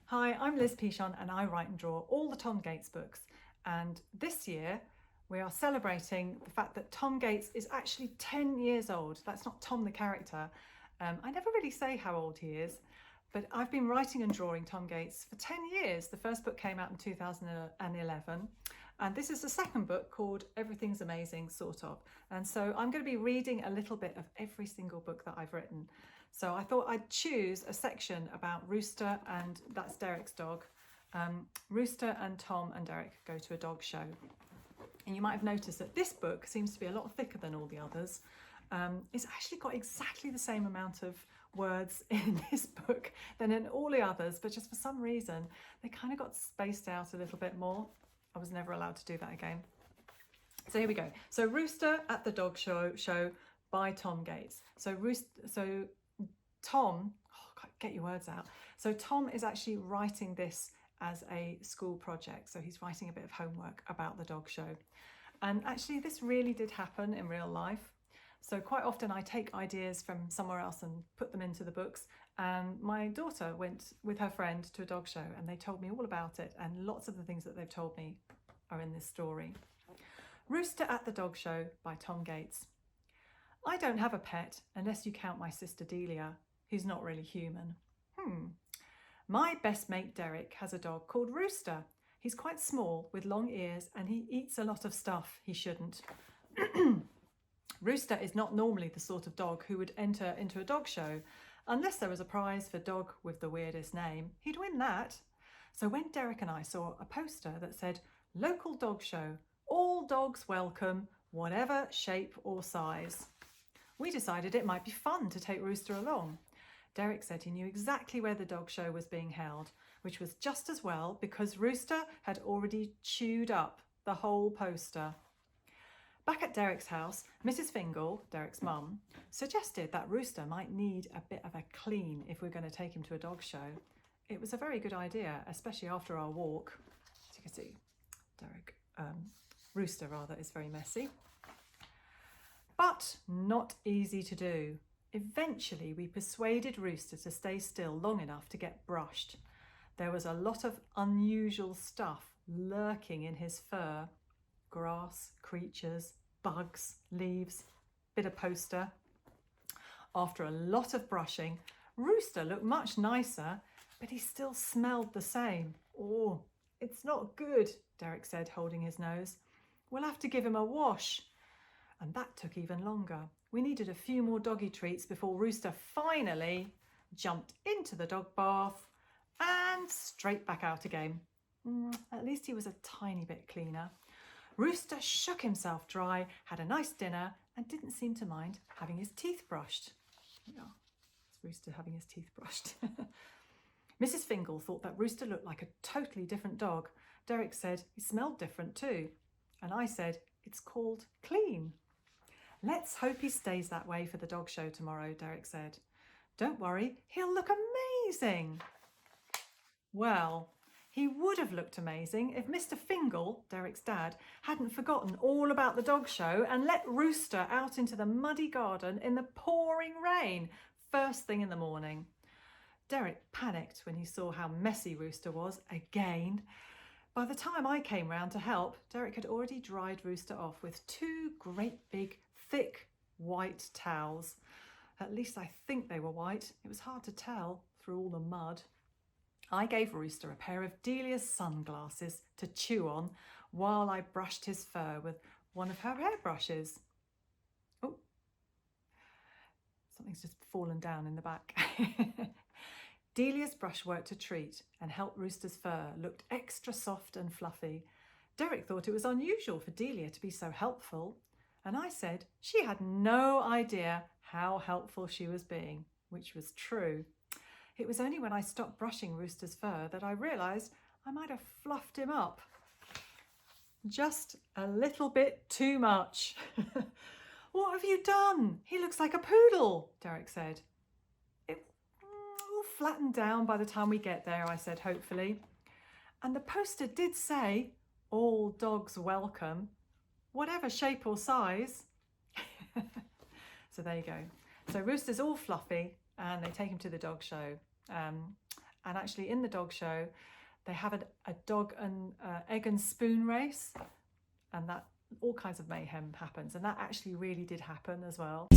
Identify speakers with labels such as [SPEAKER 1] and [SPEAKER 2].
[SPEAKER 1] Hi, I'm Liz Pichon and I write and draw all the Tom Gates books. And this year we are celebrating the fact that Tom Gates is actually 10 years old. That's not Tom the character. I never really say how old he is, but I've been writing and drawing Tom Gates for 10 years. The first book came out in 2011. And this is the second book called Everything's Amazing, sort of. And so I'm going to be reading a little bit of every single book that I've written. So I thought I'd choose a section about Rooster, and that's Derek's dog. Rooster and Tom and Derek go to a dog show. And you might have noticed that this book seems to be a lot thicker than all the others. It's actually got exactly the same amount of words in this book than in all the others, but just for some reason, they kind of got spaced out a little bit more. I was never allowed to do that again. So here we go. So Rooster at the Dog Show by Tom Gates. So Tom, get your words out. So Tom is actually writing this as a school project. So he's writing a bit of homework about the dog show. And actually this really did happen in real life. So quite often I take ideas from somewhere else and put them into the books. And my daughter went with her friend to a dog show and they told me all about it. And lots of the things that they've told me are in this story. Rooster at the Dog Show by Tom Gates. I don't have a pet unless you count my sister Delia, who's not really human. My best mate Derek has a dog called Rooster. He's quite small with long ears and he eats a lot of stuff he shouldn't. Rooster is not normally the sort of dog who would enter into a dog show. Unless there was a prize for dog with the weirdest name, he'd win that. So when Derek and I saw a poster that said, local dog show, all dogs welcome, whatever shape or size, we decided it might be fun to take Rooster along. Derek said he knew exactly where the dog show was being held, which was just as well because Rooster had already chewed up the whole poster. Back at Derek's house, Mrs Fingal, Derek's mum, suggested that Rooster might need a bit of a clean if we're going to take him to a dog show. It was a very good idea, especially after our walk. As you can see, Rooster is very messy. But not easy to do. Eventually, we persuaded Rooster to stay still long enough to get brushed. There was a lot of unusual stuff lurking in his fur. Grass, creatures, bugs, leaves, bit of poster. After a lot of brushing, Rooster looked much nicer, but he still smelled the same. Oh, it's not good, Derek said, holding his nose. We'll have to give him a wash. And that took even longer. We needed a few more doggy treats before Rooster finally jumped into the dog bath and straight back out again. At least he was a tiny bit cleaner. Rooster shook himself dry, had a nice dinner and didn't seem to mind having his teeth brushed. Yeah, it's Rooster having his teeth brushed. Mrs Fingal thought that Rooster looked like a totally different dog. Derek said he smelled different too. And I said, it's called clean. Let's hope he stays that way for the dog show tomorrow, Derek said. Don't worry, he'll look amazing. Well, he would have looked amazing if Mr Fingal, Derek's dad, hadn't forgotten all about the dog show and let Rooster out into the muddy garden in the pouring rain first thing in the morning. Derek panicked when he saw how messy Rooster was again. By the time I came round to help, Derek had already dried Rooster off with two great big thick white towels. At least I think they were white. It was hard to tell through all the mud. I gave Rooster a pair of Delia's sunglasses to chew on while I brushed his fur with one of her hairbrushes. Oh, something's just fallen down in the back. Delia's brush worked a treat and helped Rooster's fur look extra soft and fluffy. Derek thought it was unusual for Delia to be so helpful, and I said she had no idea how helpful she was being, which was true. It was only when I stopped brushing Rooster's fur that I realised I might have fluffed him up. Just a little bit too much. What have you done? He looks like a poodle, Derek said. It will flatten down by the time we get there, I said hopefully. And the poster did say, all dogs welcome, whatever shape or size. So there you go. So Rooster's all fluffy and they take him to the dog show. And actually in the dog show, they have a dog and egg and spoon race, and that all kinds of mayhem happens. And that actually really did happen as well.